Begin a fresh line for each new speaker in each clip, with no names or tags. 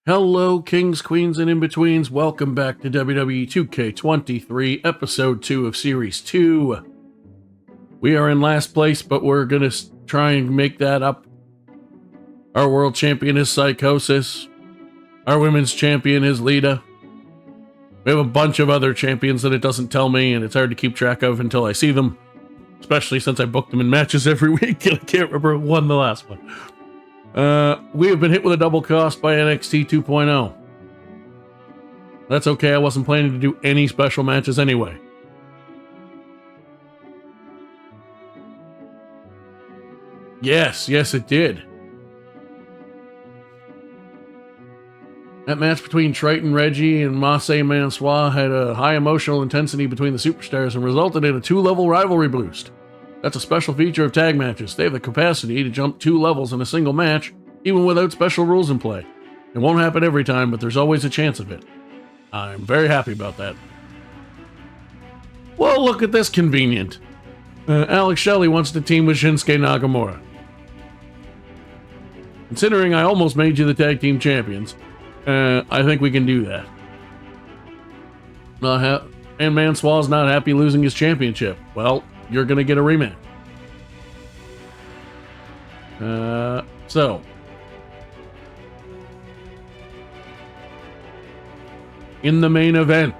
Hello, kings, queens, and in-betweens. Welcome back to WWE 2k23, Episode 2 of Series 2. We are in last place, but we're going to try and make that up. Our world champion is Psychosis. Our women's champion is Lita. We have a bunch of other champions that it doesn't tell me, and it's hard to keep track of until I see them. Especially since I book them in matches every week, and I can't remember who won the last one. We have been hit with a double cost by NXT 2.0. That's okay, I wasn't planning to do any special matches anyway. Yes, it did. That match between Triton, Reggie, and Massey Mansois had a high emotional intensity between the superstars and resulted in a 2-level rivalry boost. That's a special feature of tag matches. They have the capacity to jump 2 levels in a single match, even without special rules in play. It won't happen every time, but there's always a chance of it. I'm very happy about that. Well, look at this convenient. Alex Shelley wants to team with Shinsuke Nakamura. Considering I almost made you the tag team champions, I think we can do that. And Mansoir's not happy losing his championship. Well, you're going to get a rematch. So. In the main event.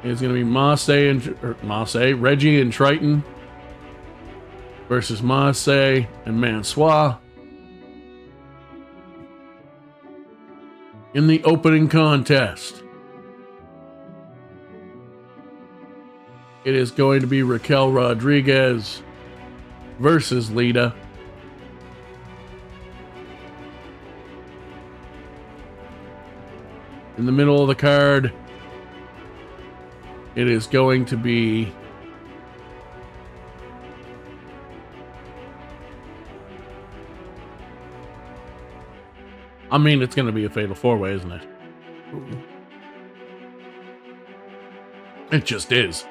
It's going to be Reggie and Triton versus Massey and Mansois. In the opening contest, it is going to be Raquel Rodriguez versus Lita. In the middle of the card, it is going to be it's going to be a fatal 4-way, isn't it? It just is.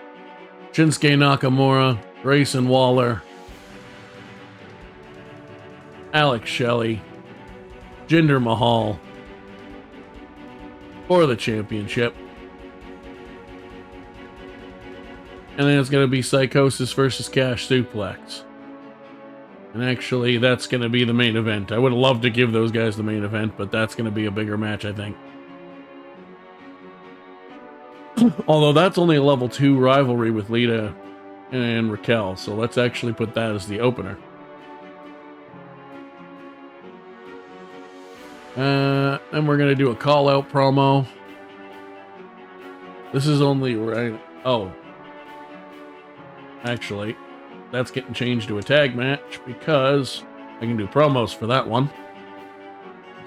Shinsuke Nakamura, Grayson Waller, Alex Shelley, Jinder Mahal for the championship. And then it's going to be Psychosis versus Cash Suplex. And actually, that's going to be the main event. I would have loved to give those guys the main event, but that's going to be a bigger match, I think. Although that's only a level 2 rivalry with Lita and Raquel, so let's actually put that as the opener. Then we're going to do a call-out promo. This is only right... Oh. Actually, that's getting changed to a tag match because I can do promos for that one.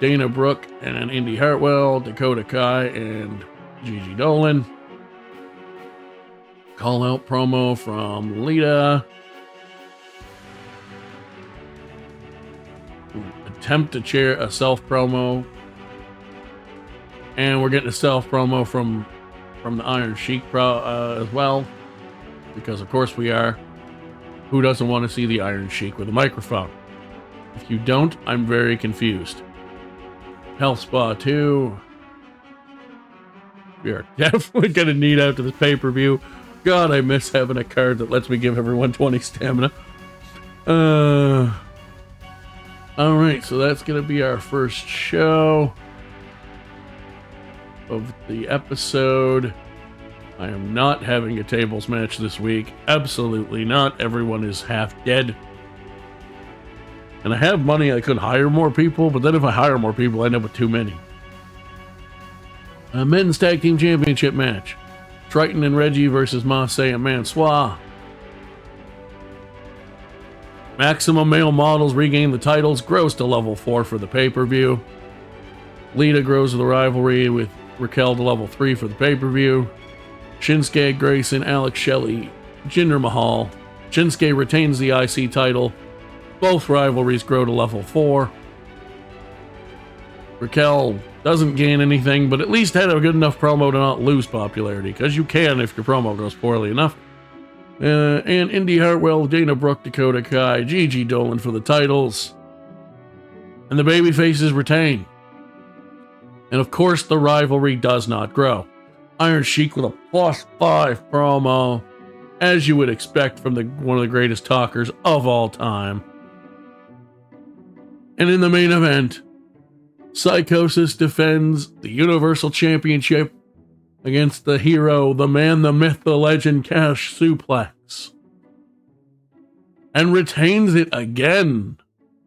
Dana Brooke and Indy Hartwell, Dakota Kai and Gigi Dolan. Call out promo from Lita. Attempt to chair a self promo. And we're getting a self promo from the Iron Sheik as well. Because of course we are. Who doesn't want to see the Iron Sheik with a microphone? If you don't, I'm very confused. Health Spa 2. We are definitely going to need after this pay-per-view. God, I miss having a card that lets me give everyone 20 stamina. Alright, so that's going to be our first show of the episode. I am not having a tables match this week. Absolutely not. Everyone is half dead. And I have money, I could hire more people, but then if I hire more people, I end up with too many. A men's tag team championship match. Triton and Reggie versus Massey and Mansois. Maximum Male Models regain the titles, grows to level 4 for the pay-per-view. Lita grows the rivalry with Raquel to level 3 for the pay-per-view. Shinsuke, Grayson, Alex Shelley, Jinder Mahal. Shinsuke retains the IC title. Both rivalries grow to level 4. Raquel doesn't gain anything, but at least had a good enough promo to not lose popularity, because you can if your promo goes poorly enough. And Indy Hartwell, Dana Brooke, Dakota Kai, Gigi Dolan for the titles. And the babyfaces retain. And of course, the rivalry does not grow. Iron Sheik with a +5 promo, as you would expect from one of the greatest talkers of all time. And in the main event, Psychosis defends the Universal Championship against the hero, the man, the myth, the legend, Cash Suplex. And retains it again.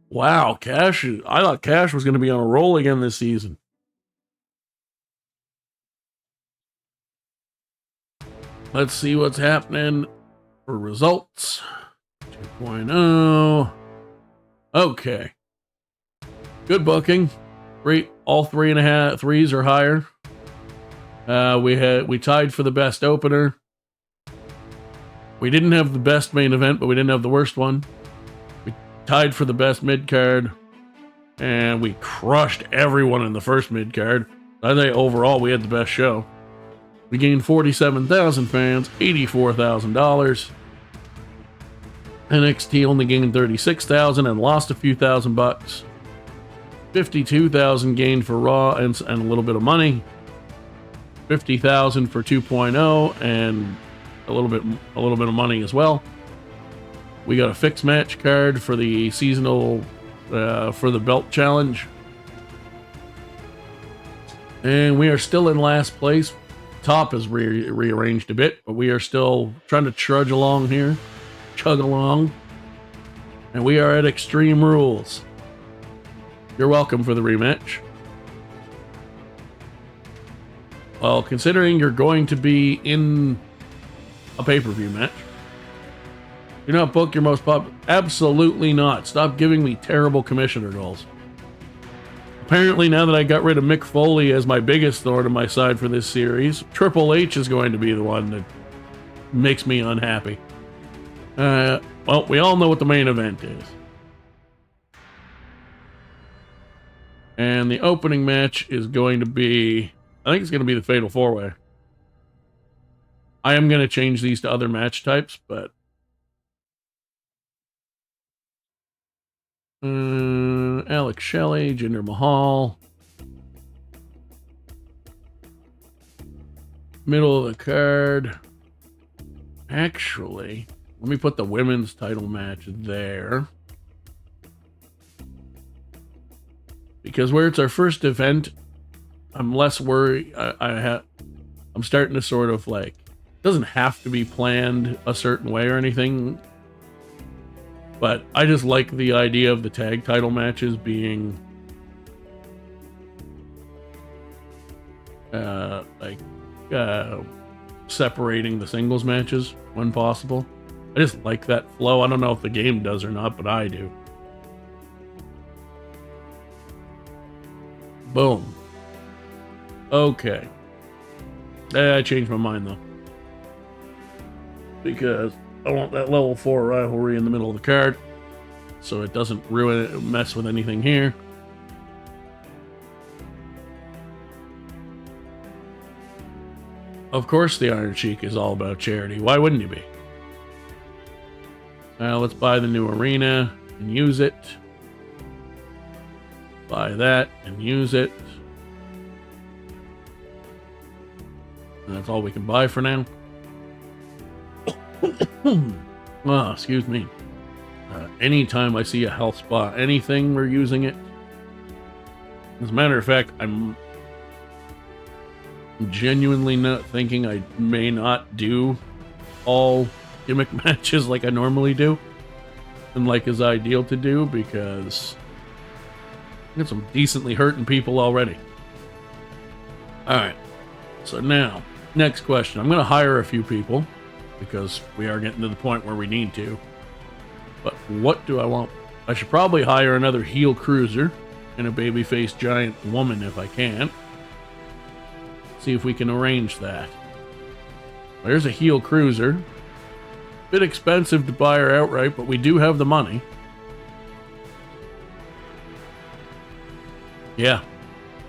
Wow, Cash, I thought Cash was going to be on a roll again this season. Let's see what's happening for results. 2.0. Okay. Good booking. Great. All 3.5 threes or higher. We tied for the best opener. We didn't have the best main event, but we didn't have the worst one. We tied for the best mid card, and we crushed everyone in the first mid card. I think overall we had the best show. We gained 47,000 fans, $84,000. NXT only gained 36,000 and lost a few $1,000. 52,000 gained for Raw and a little bit of money. 50,000 for 2.0 and a little bit of money as well. We got a fixed match card for the seasonal for the belt challenge. And we are still in last place. Top is rearranged a bit, but we are still trying to trudge along here. Chug along. And we are at Extreme Rules. You're welcome for the rematch. Well, considering you're going to be in a pay-per-view match, do not book your most popular. Absolutely not. Stop giving me terrible commissioner goals. Apparently, now that I got rid of Mick Foley as my biggest thorn in my side for this series, Triple H is going to be the one that makes me unhappy. Well, we all know what the main event is. And the opening match is going to be, I think it's going to be the Fatal 4-Way. I am going to change these to other match types, but Alex Shelley, Jinder Mahal. Middle of the card. Actually, let me put the women's title match there. Because where it's our first event, I'm less worried. I'm starting to sort of like, it doesn't have to be planned a certain way or anything. But I just like the idea of the tag title matches being separating the singles matches when possible. I just like that flow. I don't know if the game does or not, but I do. Boom. Okay. I changed my mind though. Because I want that level 4 rivalry in the middle of the card, so it doesn't ruin it, mess with anything here. Of course, the Iron Sheik is all about charity. Why wouldn't you be? Let's buy the new arena and use it. Buy that and use it. And that's all we can buy for now. Oh, excuse me. Anytime I see a health spa, anything, we're using it. As a matter of fact, I'm genuinely not thinking I may not do all gimmick matches like I normally do and like is ideal to do, because I got some decently hurting people already. Alright, so now, next question. I'm going to hire a few people, because we are getting to the point where we need to. But what do I want? I should probably hire another heel cruiser and a babyface giant woman if I can. See if we can arrange that. There's a heel cruiser. Bit expensive to buy her outright, but we do have the money. Yeah.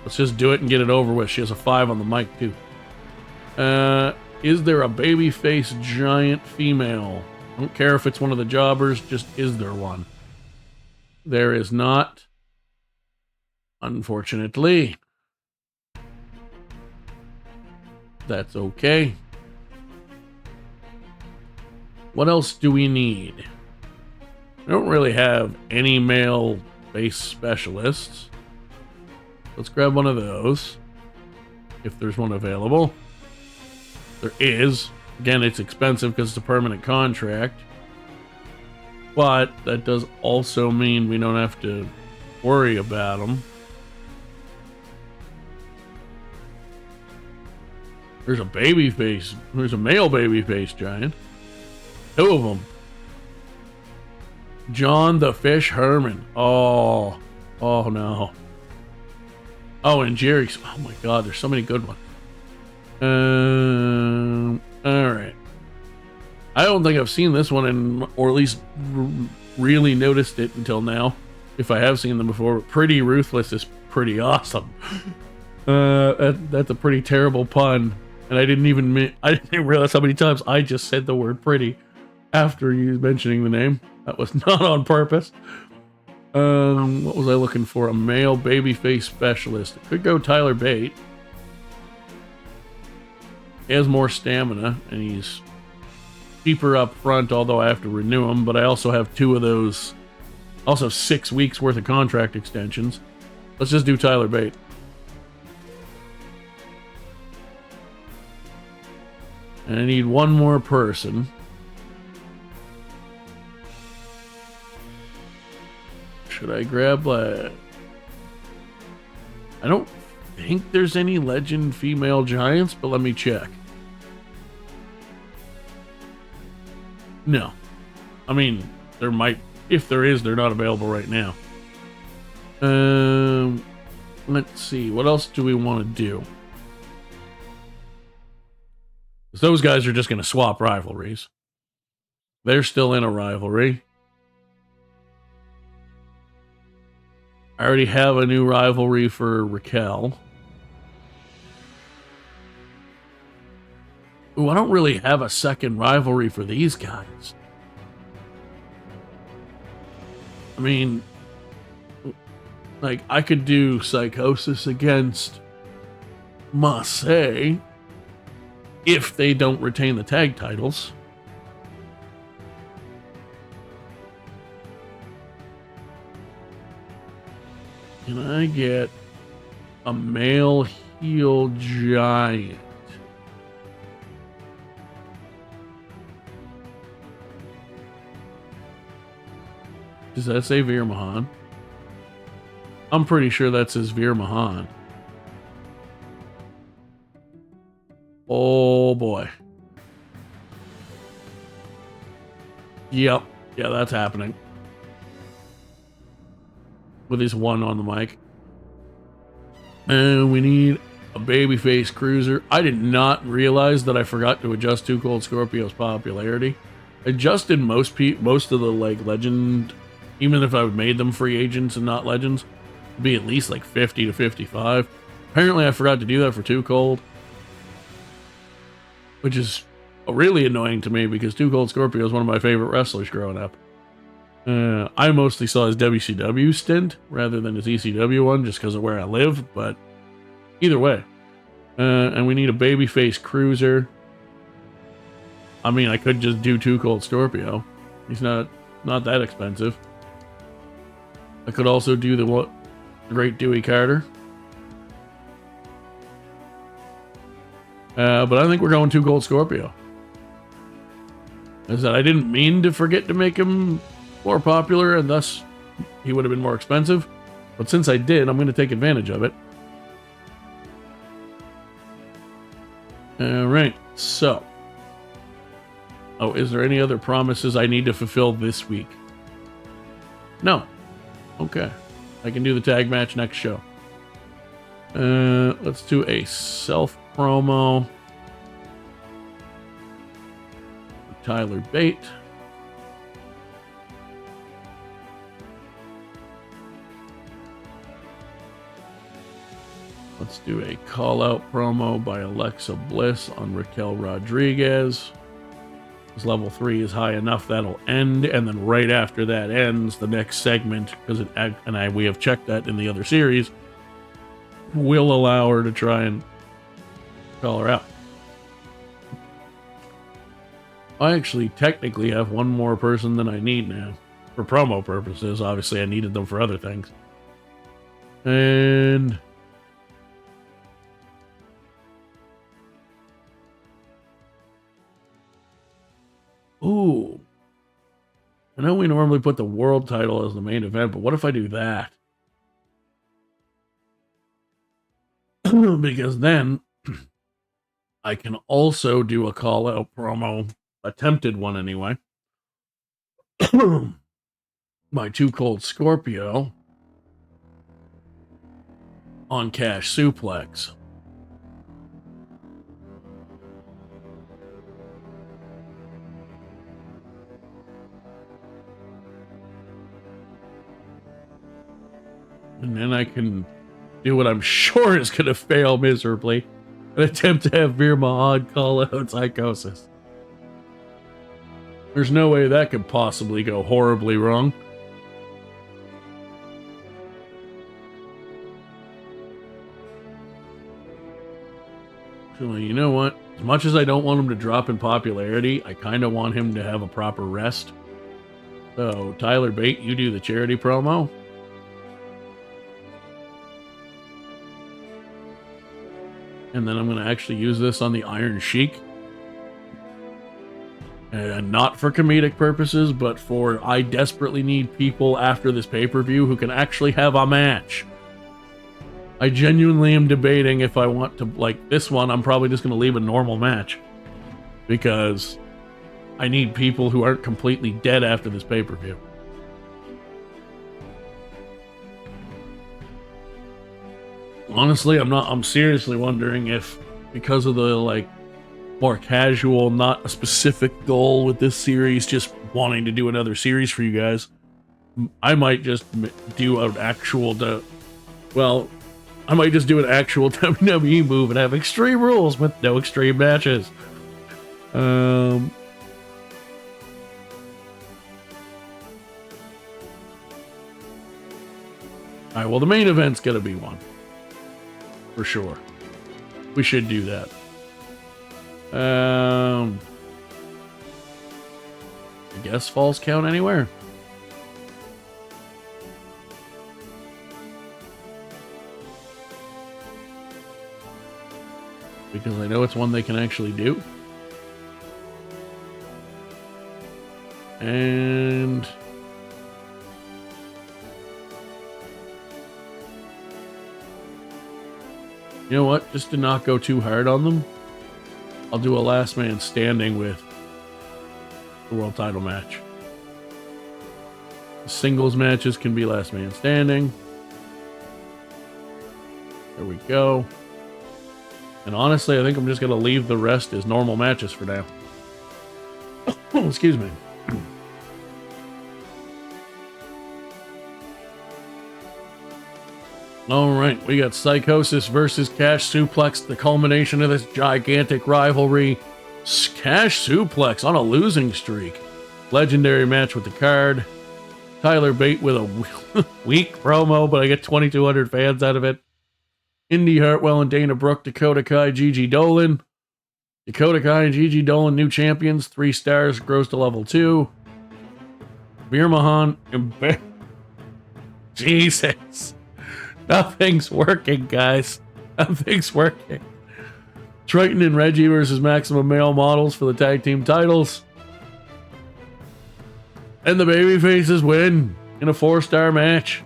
Let's just do it and get it over with. She has a 5 on the mic too. Is there a babyface giant female? I don't care if it's one of the jobbers, just is there one? There is not. Unfortunately. That's okay. What else do we need? We don't really have any male base specialists. Let's grab one of those. If there's one available. There is. Again, it's expensive because it's a permanent contract. But that does also mean we don't have to worry about them. There's a babyface. There's a male babyface giant. 2 of them. John the Fish Herman. Oh no. Oh, and Jerry's. Oh my God, there's so many good ones. All right. I don't think I've seen this one, or at least really noticed it until now. If I have seen them before, Pretty Ruthless is pretty awesome. That's a pretty terrible pun, and I didn't realize how many times I just said the word pretty after you mentioning the name. That was not on purpose. What was I looking for? A male babyface specialist. It could go Tyler Bate. He has more stamina, and he's cheaper up front, although I have to renew him, but I also have 2 of those. I also have 6 weeks worth of contract extensions. Let's just do Tyler Bate. And I need one more person. Should I grab I don't think there's any legend female giants, but let me check. No. I mean, there might, if there is, they're not available right now. Let's see. What else do we want to do? Those guys are just going to swap rivalries. They're still in a rivalry. I already have a new rivalry for Raquel. Ooh, I don't really have a second rivalry for these guys. I mean, like, I could do Psychosis against Massey if they don't retain the tag titles. Can I get a male heel giant? Does that say Veer Mahan? I'm pretty sure that says Veer Mahan. Oh boy. Yep. Yeah, that's happening. With his 1 on the mic. And we need a babyface cruiser. I did not realize that I forgot to adjust Too Cold Scorpio's popularity. I adjusted most of the like legend, even if I made them free agents and not legends, be at least like 50 to 55. Apparently I forgot to do that for Too Cold, which is really annoying to me because Too Cold Scorpio is one of my favorite wrestlers growing up. I mostly saw his WCW stint rather than his ECW one just because of where I live, but either way. And we need a babyface cruiser. I mean, I could just do Too Cold Scorpio. He's not that expensive. I could also do the Great Dewey Carter. But I think we're going Too Cold Scorpio. As I said, I didn't mean to forget to make him more popular, and thus he would have been more expensive. But since I did, I'm going to take advantage of it. Alright, so. Oh, is there any other promises I need to fulfill this week? No. Okay. I can do the tag match next show. Let's do a self-promo. Tyler Bate. Let's do a call-out promo by Alexa Bliss on Raquel Rodriguez. As level 3 is high enough, that'll end, and then right after that ends, the next segment, because we have checked that in the other series, will allow her to try and call her out. I actually technically have one more person than I need now. For promo purposes, obviously I needed them for other things. And... ooh. I know we normally put the world title as the main event, but what if I do that? Because then I can also do a call-out promo, attempted one anyway, by Too Cold Scorpio on Cash Suplex. And then I can do what I'm sure is going to fail miserably, an attempt to have Veer Mahan call out Psychosis. There's no way that could possibly go horribly wrong. So, you know what? As much as I don't want him to drop in popularity, I kind of want him to have a proper rest. So, Tyler Bate, you do the charity promo. And then I'm going to actually use this on the Iron Sheik. And not for comedic purposes, but for I desperately need people after this pay-per-view who can actually have a match. I genuinely am debating if I want to, like this one, I'm probably just going to leave a normal match. Because I need people who aren't completely dead after this pay-per-view. Honestly, I'm seriously wondering if, because of the, more casual, not a specific goal with this series, just wanting to do another series for you guys, I might just do an actual, I might just do an actual WWE move and have Extreme Rules with no extreme matches. Alright, well, the main event's gonna be one. For sure. We should do that. I guess falls count anywhere. Because I know it's one they can actually do. And... you know what? Just to not go too hard on them, I'll do a last man standing with the world title match. The singles matches can be last man standing. There we go. And honestly, I think I'm just going to leave the rest as normal matches for now. Oh, excuse me. Alright, we got Psychosis versus Cash Suplex, the culmination of this gigantic rivalry. Cash Suplex on a losing streak. Legendary match with the card. Tyler Bate with a weak promo, but I get 2,200 fans out of it. Indy Hartwell and Dana Brooke, Dakota Kai, Gigi Dolan. Dakota Kai and Gigi Dolan, new champions. 3 stars, grows to level 2. Veer Mahan, Jesus. Nothing's working, guys. Nothing's working. Triton and Reggie versus Maximum Male Models for the tag team titles. And the babyfaces win in a 4-star match.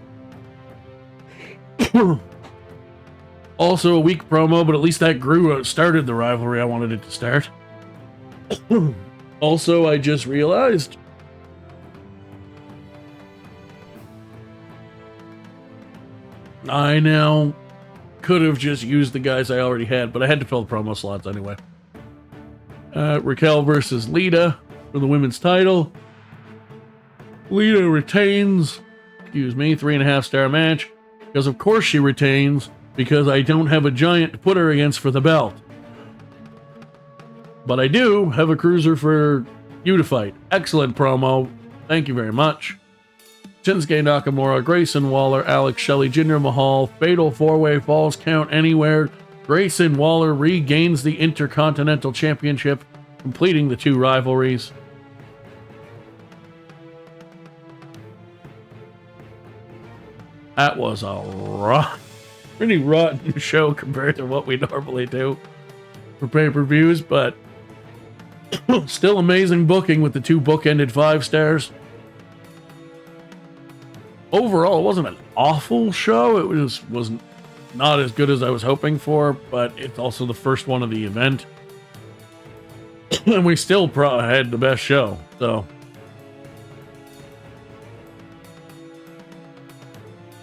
Also a weak promo, but at least that started the rivalry I wanted it to start. Also, I just realized I now could have just used the guys I already had, but I had to fill the promo slots anyway. Raquel versus Lita for the women's title. Lita retains, 3.5-star match, because of course she retains, because I don't have a giant to put her against for the belt. But I do have a cruiser for you to fight. Excellent promo. Thank you very much. Shinsuke Nakamura, Grayson Waller, Alex Shelley, Jinder Mahal, Fatal 4-Way Falls Count Anywhere. Grayson Waller regains the Intercontinental Championship, completing the 2 rivalries. That was a pretty rotten show compared to what we normally do for pay-per-views, but still amazing booking with the 2 bookended 5 stars. Overall, it wasn't an awful show. It wasn't not as good as I was hoping for, but it's also the first one of the event. And we still had the best show, so.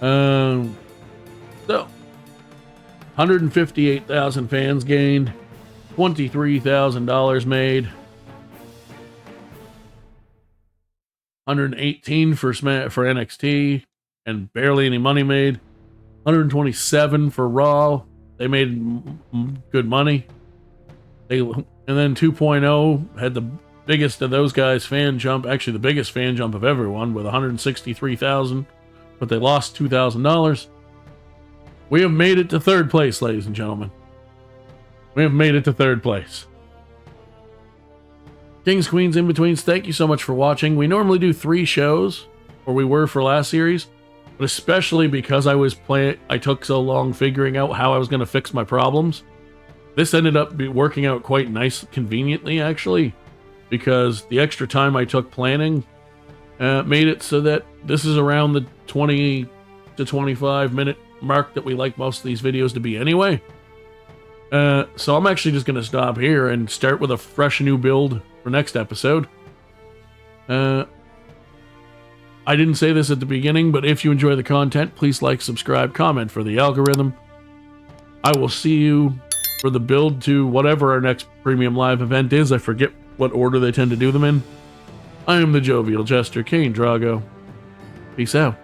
So, 158,000 fans gained, $23,000 made, 118 for NXT, and barely any money made. 127 for Raw. They made good money. And then 2.0 had the biggest of those guys fan jump, actually the biggest fan jump of everyone, with 163,000, but they lost $2,000. We have made it to 3rd place, ladies and gentlemen. We have made it to 3rd place. Kings, Queens, In-Betweens, thank you so much for watching. We normally do 3 shows, or we were for last series, but especially because I took so long figuring out how I was going to fix my problems. This ended up working out quite nice, conveniently, actually, because the extra time I took planning made it so that this is around the 20 to 25 minute mark that we like most of these videos to be anyway. So I'm actually just going to stop here and start with a fresh new build for next episode. I didn't say this at the beginning, but if you enjoy the content, please like, subscribe, comment for the algorithm. I will see you for the build to whatever our next premium live event is. I forget what order they tend to do them in. I am the Jovial Jester, Kane Drago. Peace out.